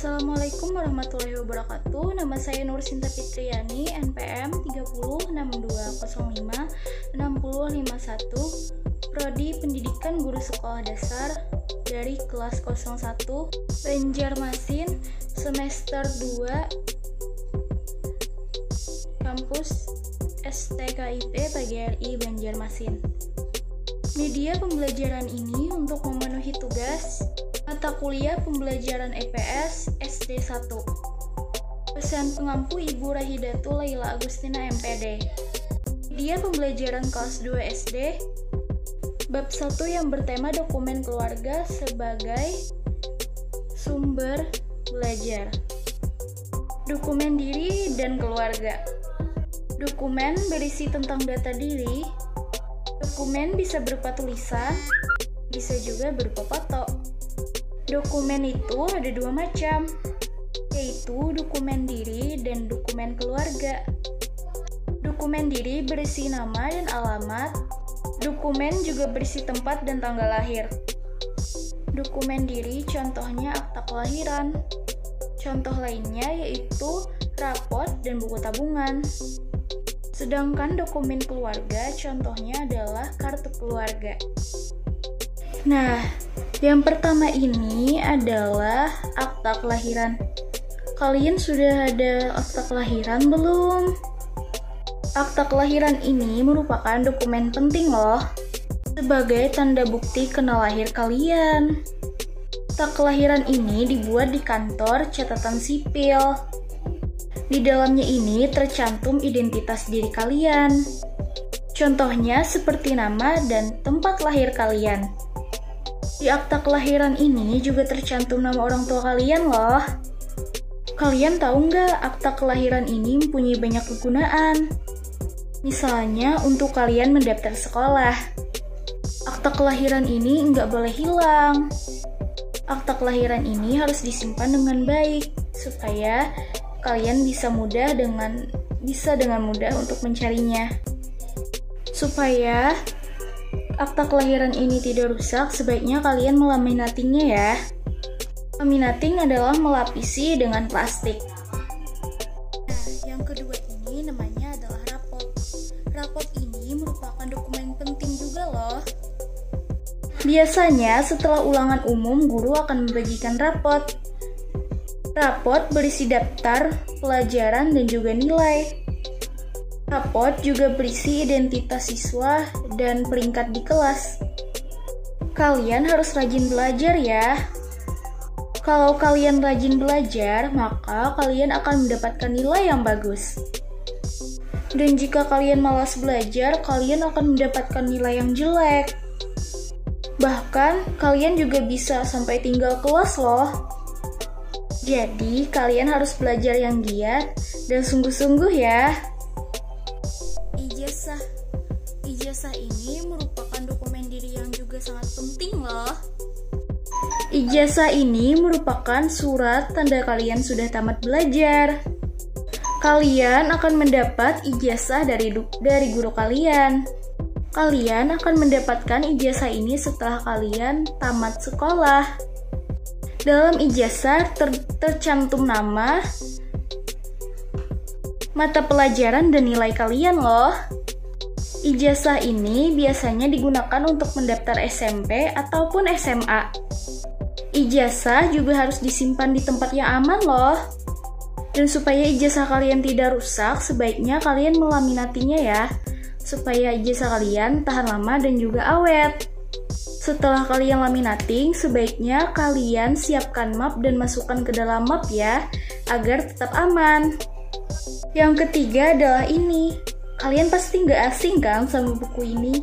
Assalamualaikum warahmatullahi wabarakatuh. Nama saya Nur Sinta Fitriani, NPM 3062056051, Prodi Pendidikan Guru Sekolah Dasar dari kelas 01 Banjarmasin, semester 2, kampus STKIP PGRI Banjarmasin. Media pembelajaran ini untuk memenuhi tugas mata kuliah pembelajaran EPS SD1. Dosen pengampu Ibu Rahidatul Laila Agustina MPD. Media pembelajaran kelas 2 SD, bab 1 yang bertema dokumen keluarga sebagai sumber belajar. Dokumen diri dan keluarga. Dokumen berisi tentang data diri. Dokumen bisa berupa tulisan, bisa juga berupa foto. Dokumen itu ada dua macam, yaitu dokumen diri dan dokumen keluarga. Dokumen diri berisi nama dan alamat. Dokumen juga berisi tempat dan tanggal lahir. Dokumen diri contohnya akta kelahiran. Contoh lainnya yaitu rapot dan buku tabungan. Sedangkan dokumen keluarga contohnya adalah kartu keluarga. Nah, yang pertama ini adalah akta kelahiran. Kalian sudah ada akta kelahiran belum? Akta kelahiran ini merupakan dokumen penting loh, sebagai tanda bukti kenal lahir kalian. Akta kelahiran ini dibuat di kantor catatan sipil. Di dalamnya ini tercantum identitas diri kalian. Contohnya seperti nama dan tempat lahir kalian. Di akta kelahiran ini juga tercantum nama orang tua kalian loh. Kalian tahu nggak akta kelahiran ini mempunyai banyak kegunaan? Misalnya untuk kalian mendaftar sekolah. Akta kelahiran ini nggak boleh hilang. Akta kelahiran ini harus disimpan dengan baik supaya kalian bisa dengan mudah untuk mencarinya. Supaya akta kelahiran ini tidak rusak, sebaiknya kalian melaminatingnya ya. Laminating adalah melapisi dengan plastik. Nah, yang kedua ini namanya adalah rapot. Rapot ini merupakan dokumen penting juga loh. Biasanya setelah ulangan umum, guru akan membagikan rapot. Rapot berisi daftar, pelajaran, dan juga nilai. Rapot juga berisi identitas siswa dan peringkat di kelas. Kalian harus rajin belajar ya. Kalau kalian rajin belajar, maka kalian akan mendapatkan nilai yang bagus. Dan jika kalian malas belajar, kalian akan mendapatkan nilai yang jelek. Bahkan, kalian juga bisa sampai tinggal kelas loh. Jadi, kalian harus belajar yang giat dan sungguh-sungguh ya. Ijazah. Ijazah ini merupakan dokumen diri yang juga sangat penting loh. Ijazah ini merupakan surat tanda kalian sudah tamat belajar. Kalian akan mendapat ijazah dari guru kalian. Kalian akan mendapatkan ijazah ini setelah kalian tamat sekolah. Dalam ijazah tercantum nama, mata pelajaran, dan nilai kalian loh. Ijazah ini biasanya digunakan untuk mendaftar SMP ataupun SMA. Ijazah juga harus disimpan di tempat yang aman loh. Dan supaya ijazah kalian tidak rusak, sebaiknya kalian melaminatinya ya, supaya ijazah kalian tahan lama dan juga awet. Setelah kalian laminating, sebaiknya kalian siapkan map dan masukkan ke dalam map ya, agar tetap aman. Yang ketiga adalah ini. Kalian pasti nggak asing kan sama buku ini?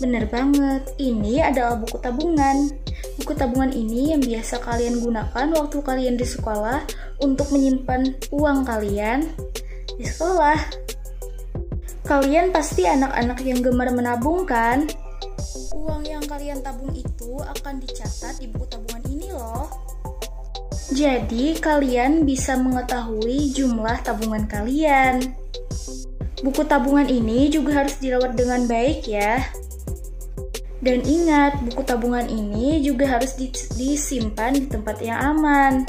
Bener banget, ini adalah buku tabungan. Buku tabungan ini yang biasa kalian gunakan waktu kalian di sekolah untuk menyimpan uang kalian di sekolah. Kalian pasti anak-anak yang gemar menabung kan? Uang yang kalian tabung itu akan dicatat di buku tabungan ini loh. Jadi kalian bisa mengetahui jumlah tabungan kalian. Buku tabungan ini juga harus dirawat dengan baik ya. Dan ingat, buku tabungan ini juga harus disimpan di tempat yang aman.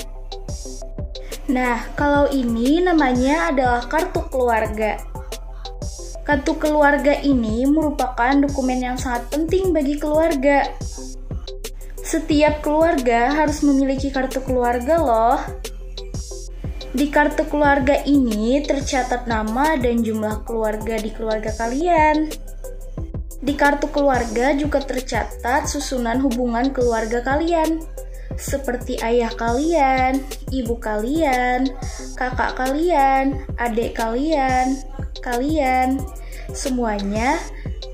Nah, kalau ini namanya adalah kartu keluarga. Kartu keluarga ini merupakan dokumen yang sangat penting bagi keluarga. Setiap keluarga harus memiliki kartu keluarga loh. Di kartu keluarga ini tercatat nama dan jumlah keluarga di keluarga kalian. Di kartu keluarga juga tercatat susunan hubungan keluarga kalian, seperti ayah kalian, ibu kalian, kakak kalian, adik kalian, semuanya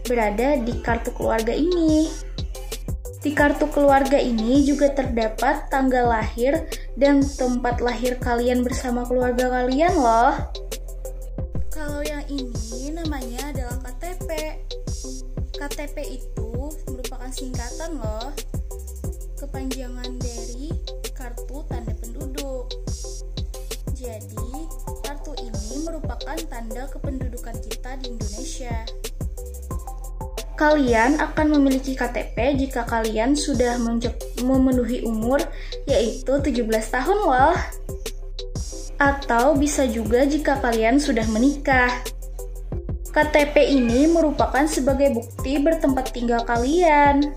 berada di kartu keluarga ini. Di kartu keluarga ini juga terdapat tanggal lahir dan tempat lahir kalian bersama keluarga kalian loh. Kalau yang ini namanya adalah KTP. KTP itu merupakan singkatan loh, kepanjangan dari kartu tanda penduduk. Jadi, kartu ini merupakan tanda kependudukan kita di Indonesia. Kalian akan memiliki KTP jika kalian sudah memenuhi umur, yaitu 17 tahun loh. Atau bisa juga jika kalian sudah menikah. KTP ini merupakan sebagai bukti bertempat tinggal kalian.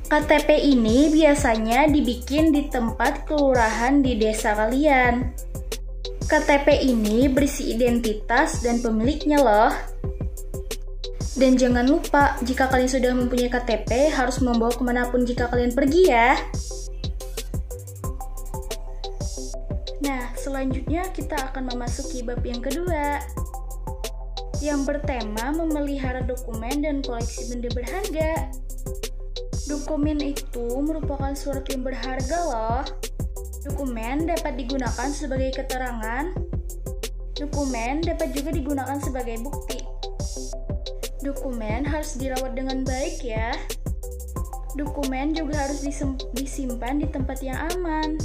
KTP ini biasanya dibikin di tempat kelurahan di desa kalian. KTP ini berisi identitas dan pemiliknya loh. Dan jangan lupa, jika kalian sudah mempunyai KTP, harus membawa kemanapun jika kalian pergi ya. Nah, selanjutnya kita akan memasuki bab yang kedua, yang bertema memelihara dokumen dan koleksi benda berharga. Dokumen itu merupakan surat yang berharga loh. Dokumen dapat digunakan sebagai keterangan. Dokumen dapat juga digunakan sebagai bukti. Dokumen harus dirawat dengan baik ya. Dokumen juga harus disimpan di tempat yang aman.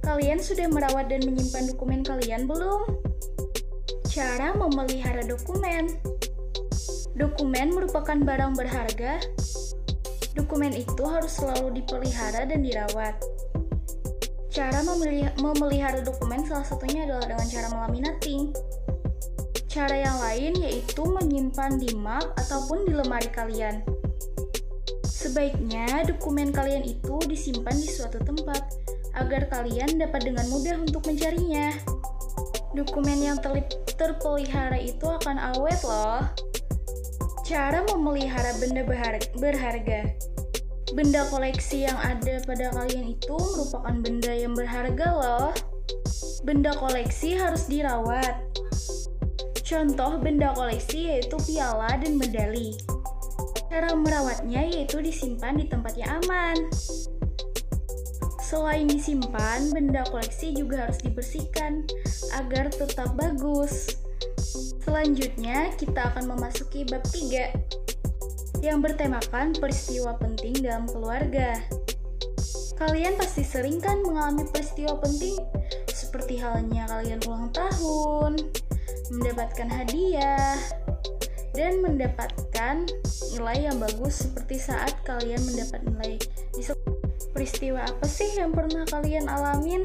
Kalian sudah merawat dan menyimpan dokumen kalian belum? Cara memelihara dokumen. Dokumen merupakan barang berharga. Dokumen itu harus selalu dipelihara dan dirawat. Cara memelihara dokumen salah satunya adalah dengan cara melaminating. Cara yang lain yaitu menyimpan di map ataupun di lemari kalian. Sebaiknya dokumen kalian itu disimpan di suatu tempat agar kalian dapat dengan mudah untuk mencarinya. Dokumen yang terpelihara itu akan awet loh. Cara memelihara benda berharga. Benda koleksi yang ada pada kalian itu merupakan benda yang berharga loh. Benda koleksi harus dirawat. Contoh benda koleksi yaitu piala dan medali. Cara merawatnya yaitu disimpan di tempat yang aman. Selain disimpan, benda koleksi juga harus dibersihkan agar tetap bagus. Selanjutnya, kita akan memasuki bab 3 yang bertemakan peristiwa penting dalam keluarga. Kalian pasti sering kan mengalami peristiwa penting seperti halnya kalian ulang tahun, mendapatkan hadiah, dan mendapatkan nilai yang bagus seperti saat kalian mendapat nilai di sekolah. Peristiwa apa sih yang pernah kalian alamin?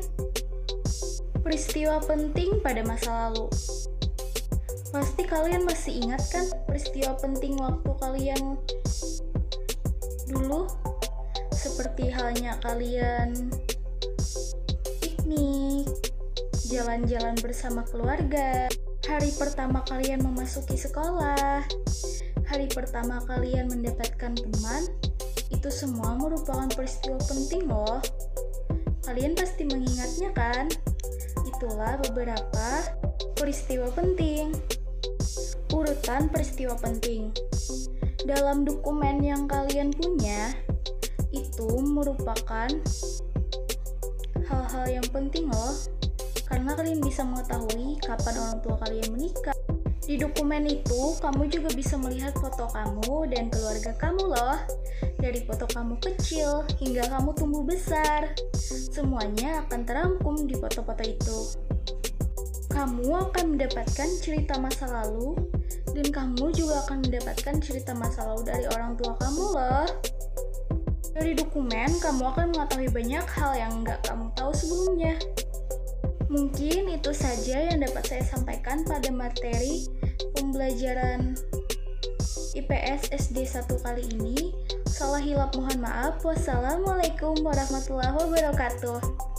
Peristiwa penting pada masa lalu. Pasti kalian masih ingat kan peristiwa penting waktu kalian dulu? Seperti halnya kalian piknik, jalan-jalan bersama keluarga, hari pertama kalian memasuki sekolah, hari pertama kalian mendapatkan teman, itu semua merupakan peristiwa penting loh. Kalian pasti mengingatnya kan? Itulah beberapa peristiwa penting. Urutan peristiwa penting. Dalam dokumen yang kalian punya, itu merupakan hal-hal yang penting loh. Karena kalian bisa mengetahui kapan orang tua kalian menikah. Di dokumen itu, kamu juga bisa melihat foto kamu dan keluarga kamu loh. Dari foto kamu kecil hingga kamu tumbuh besar. Semuanya akan terangkum di foto-foto itu. Kamu akan mendapatkan cerita masa lalu, dan kamu juga akan mendapatkan cerita masa lalu dari orang tua kamu loh. Dari dokumen, kamu akan mengetahui banyak hal yang nggak kamu tahu sebelumnya. Mungkin itu saja yang dapat saya sampaikan pada materi pembelajaran IPS SD 1 kali ini. Salah hilap mohon maaf. Wassalamualaikum warahmatullahi wabarakatuh.